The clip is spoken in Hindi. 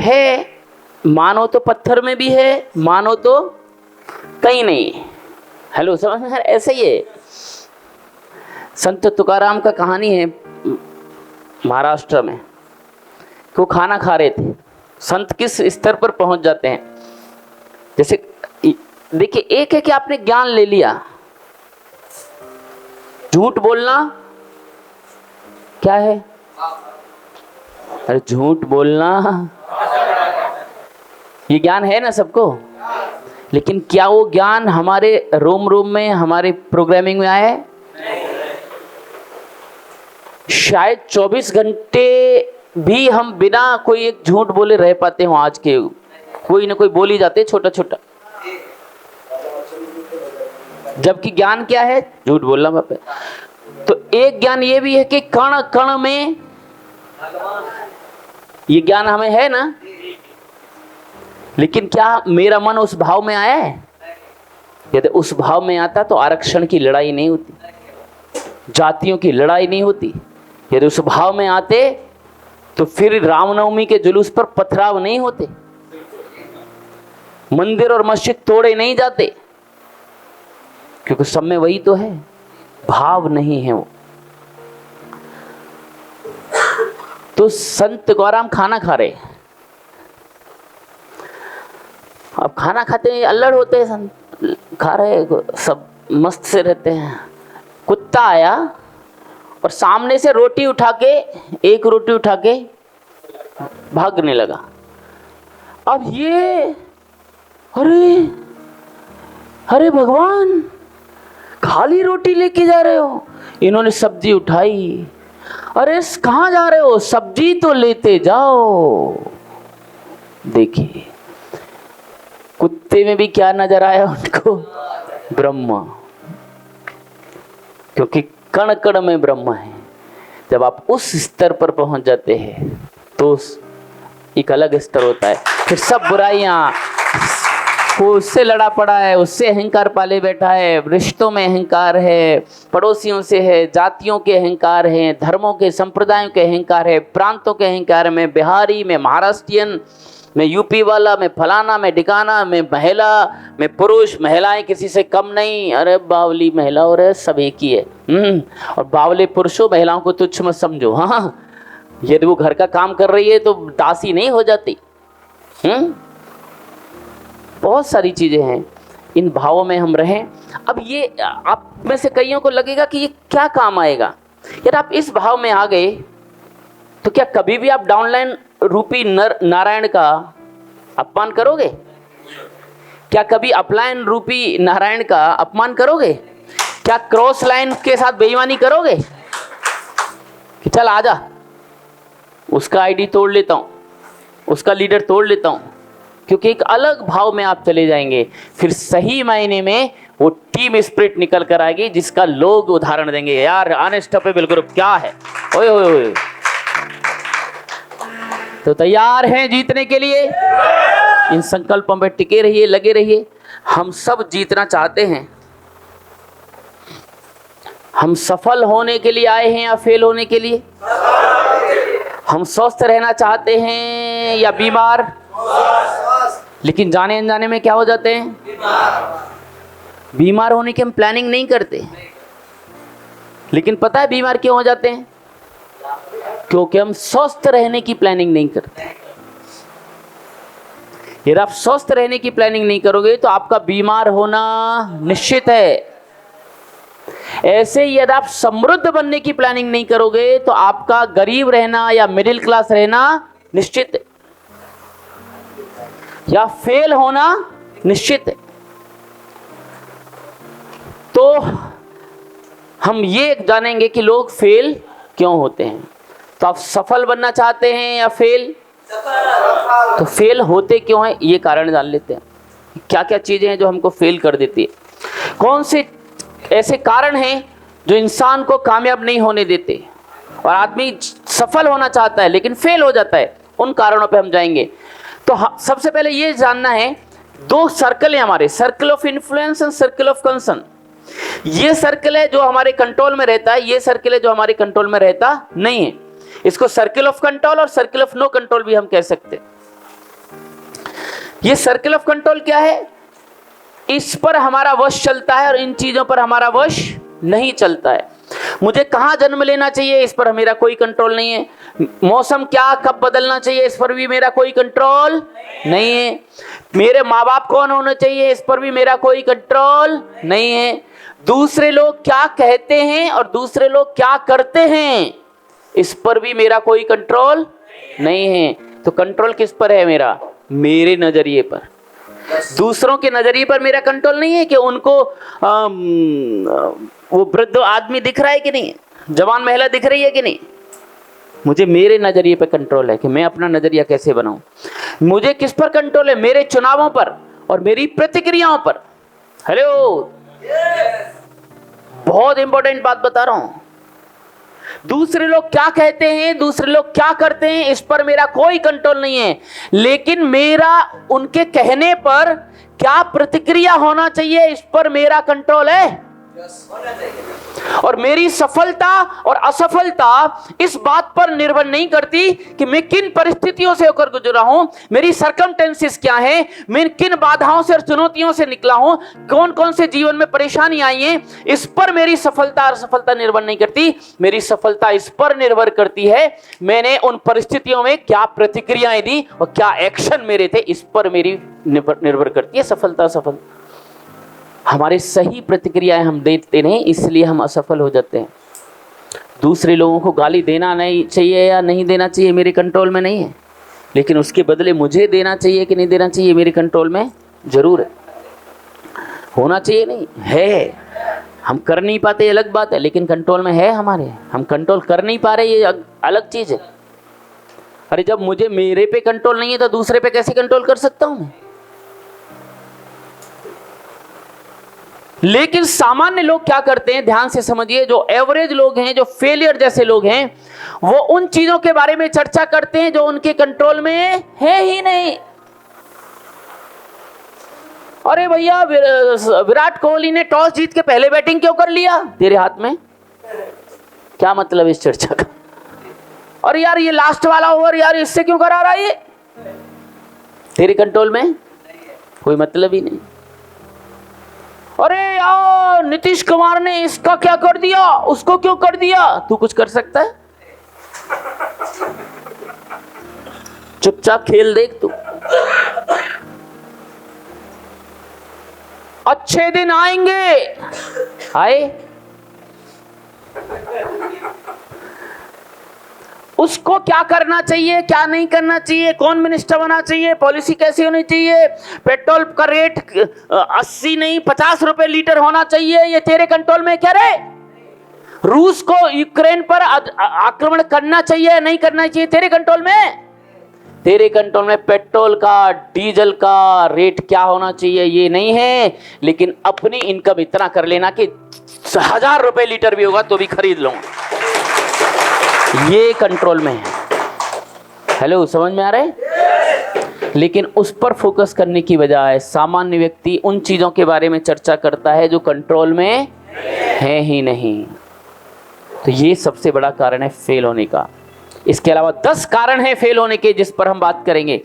है, मानो तो पत्थर में भी है, मानो तो कहीं नहीं। हेलो, समझ में? ऐसे ही है। संत तुकाराम का कहानी है महाराष्ट्र में, वो खाना खा रहे थे। संत किस स्तर पर पहुंच जाते हैं, जैसे देखिए, एक है कि आपने ज्ञान ले लिया, झूठ बोलना क्या है? अरे झूठ बोलना ये ज्ञान है ना सबको, लेकिन क्या वो ज्ञान हमारे रोम रोम में, हमारे प्रोग्रामिंग में आया है? शायद 24 घंटे भी हम बिना कोई एक झूठ बोले रह पाते हो। आज के कोई ना कोई बोल ही जाते छोटा छोटा, जबकि ज्ञान क्या है? झूठ बोलना बाप है। तो एक ज्ञान ये भी है कि कण कण में ये ज्ञान हमें है ना, लेकिन क्या मेरा मन उस भाव में आया है? यदि उस भाव में आता तो आरक्षण की लड़ाई नहीं होती, जातियों की लड़ाई नहीं होती। यदि उस भाव में आते तो फिर रामनवमी के जुलूस पर पथराव नहीं होते, मंदिर और मस्जिद तोड़े नहीं जाते, क्योंकि सब में वही तो है, भाव नहीं है वो। तो संत तुकाराम खाना खा रहे, अब खाना खाते हैं अल्लड़ होते हैं, संत खा रहे, सब मस्त से रहते हैं। कुत्ता आया और सामने से रोटी उठा के, एक रोटी उठा के भागने लगा। अब ये अरे अरे भगवान, खाली रोटी लेके जा रहे हो? इन्होंने सब्जी उठाई। अरे कहाँ जा रहे हो? सब्जी तो लेते जाओ। देखिए कुत्ते में भी क्या नजर आया उनको? ब्रह्म, क्योंकि कण कण में ब्रह्म है। जब आप उस स्तर पर पहुंच जाते हैं तो एक अलग स्तर होता है। फिर सब बुराइयां, वो उससे लड़ा पड़ा है, उससे अहंकार पाले बैठा है, रिश्तों में अहंकार है, पड़ोसियों से है, जातियों के अहंकार है, धर्मों के संप्रदायों के अहंकार है, प्रांतों के अहंकार में, बिहारी में, महाराष्ट्रियन में, यूपी वाला में, फलाना में, ढिकाना में, महिला में, पुरुष, महिलाएं किसी से कम नहीं। अरे बावली महिला और सब एक ही है। और बावले पुरुषों महिलाओं को तुच्छ मत समझो। हाँ, यदि वो घर का काम कर रही है तो दासी नहीं हो जाती। बहुत सारी चीजें हैं, इन भावों में हम रहें। अब ये आप में से कईयों को लगेगा कि ये क्या काम आएगा। यदि आप इस भाव में आ गए तो क्या कभी भी आप डाउनलाइन रूपी नारायण का अपमान करोगे? क्या कभी अपलाइन रूपी नारायण का अपमान करोगे? क्या क्रॉस लाइन के साथ बेईमानी करोगे कि चल आजा, उसका आईडी तोड़ लेता हूं, उसका लीडर तोड़ लेता हूं? क्योंकि एक अलग भाव में आप चले जाएंगे, फिर सही मायने में वो टीम स्पिरिट निकल कर आएगी, जिसका लोग उदाहरण देंगे, यार अनस्टॉपेबल ग्रुप क्या है। ओए ओए ओए, तो तैयार हैं जीतने के लिए? इन संकल्पों में टिके रहिए, लगे रहिए। हम सब जीतना चाहते हैं। हम सफल होने के लिए आए हैं या फेल होने के लिए? हम स्वस्थ रहना चाहते हैं या बीमार? लेकिन जाने अनजाने में क्या हो जाते हैं? बीमार होने की हम प्लानिंग नहीं करते, लेकिन पता है बीमार क्यों हो जाते हैं? क्योंकि हम स्वस्थ रहने की प्लानिंग नहीं करते। यदि आप स्वस्थ रहने की प्लानिंग नहीं करोगे तो आपका बीमार होना निश्चित है। ऐसे ही यदि आप समृद्ध बनने की प्लानिंग नहीं करोगे तो आपका गरीब रहना या मिडिल क्लास रहना निश्चित है, या फेल होना निश्चित है। तो हम ये जानेंगे कि लोग फेल क्यों होते हैं। तो आप सफल बनना चाहते हैं या फेल? तो फेल होते क्यों हैं, ये कारण जान लेते हैं। क्या क्या चीजें हैं जो हमको फेल कर देती है, कौन से ऐसे कारण हैं जो इंसान को कामयाब नहीं होने देते, और आदमी सफल होना चाहता है लेकिन फेल हो जाता है। उन कारणों पे हम जाएंगे। तो सबसे पहले ये जानना है, दो सर्कल है हमारे, circle of influence and circle of concern. ये सर्कल है जो हमारे कंट्रोल में रहता है, ये सर्कल है जो हमारे कंट्रोल में रहता नहीं है। इसको सर्कल ऑफ कंट्रोल और सर्कल ऑफ नो कंट्रोल भी हम कह सकते हैं। ये सर्कल ऑफ कंट्रोल क्या है? इस पर हमारा वश चलता है और इन चीजों पर हमारा वश नहीं चलता है। मुझे कहाँ जन्म लेना चाहिए, इस पर मेरा कोई कंट्रोल नहीं है। मौसम क्या कब बदलना चाहिए, इस पर भी मेरा कोई कंट्रोल नहीं है। मेरे माँ बाप कौन होने चाहिए, इस पर भी मेरा कोई कंट्रोल नहीं है। दूसरे लोग क्या कहते हैं और दूसरे लोग क्या करते हैं, इस पर भी मेरा कोई कंट्रोल नहीं है। तो कंट्रोल किस पर है मेरा? मेरे नजरिए पर। दूसरों के नजरिए पर मेरा कंट्रोल नहीं है कि उनको वो वृद्ध आदमी दिख रहा है कि नहीं, जवान महिला दिख रही है कि नहीं। मुझे मेरे नजरिए पर कंट्रोल है कि मैं अपना नजरिया कैसे बनाऊं। मुझे किस पर कंट्रोल है? मेरे चुनावों पर और मेरी प्रतिक्रियाओं पर। हेलो, बहुत इंपॉर्टेंट बात बता रहा हूं। दूसरे लोग क्या कहते हैं, दूसरे लोग क्या करते हैं, इस पर मेरा कोई कंट्रोल नहीं है, लेकिन मेरा उनके कहने पर क्या प्रतिक्रिया होना चाहिए, इस पर मेरा कंट्रोल है। और मेरी सफलता और असफलता इस बात पर निर्भर नहीं करती कि मैं किन परिस्थितियों से होकर गुजरा हूं, मेरी सर्कमस्टेंसेस क्या है, मैं किन बाधाओं से और चुनौतियों से निकला हूं, कौन कौन से जीवन में परेशानी आई है। इस पर मेरी सफलता और असफलता निर्भर नहीं करती। मेरी सफलता इस पर निर्भर करती है मैंने उन परिस्थितियों में क्या प्रतिक्रियाएं दी और क्या एक्शन मेरे थे, इस पर मेरी निर्भर करती है सफलता असफलता। हमारी सही प्रतिक्रियाएं हम देते नहीं, इसलिए हम असफल हो जाते हैं। दूसरे लोगों को गाली देना नहीं चाहिए या नहीं देना चाहिए मेरे कंट्रोल में नहीं है, लेकिन उसके बदले मुझे देना चाहिए कि नहीं देना चाहिए मेरे कंट्रोल में जरूर है। होना चाहिए नहीं है, हम कर नहीं पाते अलग बात है, लेकिन कंट्रोल में है हमारे। हम कंट्रोल कर नहीं पा रहे, ये अलग चीज है। अरे जब मुझे मेरे पे कंट्रोल नहीं है तो दूसरे पे कैसे कंट्रोल कर सकता हूं मैं? लेकिन सामान्य लोग क्या करते हैं, ध्यान से समझिए, जो एवरेज लोग हैं, जो फेलियर जैसे लोग हैं, वो उन चीजों के बारे में चर्चा करते हैं जो उनके कंट्रोल में है ही नहीं। अरे भैया, विराट कोहली ने टॉस जीत के पहले बैटिंग क्यों कर लिया, तेरे हाथ में क्या मतलब इस चर्चा का? और यार ये लास्ट वाला ओवर यार इससे क्यों करा रहा है, ये तेरे कंट्रोल में कोई मतलब ही नहीं। अरे यार नीतीश कुमार ने इसका क्या कर दिया, उसको क्यों कर दिया, तू कुछ कर सकता है? चुपचाप खेल देख तू। अच्छे दिन आएंगे, आए, उसको क्या करना चाहिए, क्या नहीं करना चाहिए, कौन मिनिस्टर बना चाहिए, पॉलिसी कैसी होनी चाहिए, पेट्रोल का रेट 80 नहीं 50 रुपए लीटर होना चाहिए, ये तेरे कंट्रोल में क्या रे? रूस को यूक्रेन पर आक्रमण करना चाहिए नहीं करना चाहिए, तेरे कंट्रोल में? तेरे कंट्रोल में पेट्रोल का, डीजल का रेट क्या होना चाहिए ये नहीं है, लेकिन अपनी इनकम इतना कर लेना कि 1000 रुपए लीटर भी होगा तो भी खरीद लूंगा, ये कंट्रोल में है। हेलो, समझ में आ रहा है? लेकिन उस पर फोकस करने की बजाय सामान्य व्यक्ति उन चीजों के बारे में चर्चा करता है जो कंट्रोल में है ही नहीं। तो ये सबसे बड़ा कारण है फेल होने का। इसके अलावा 10 कारण हैं फेल होने के, जिस पर हम बात करेंगे।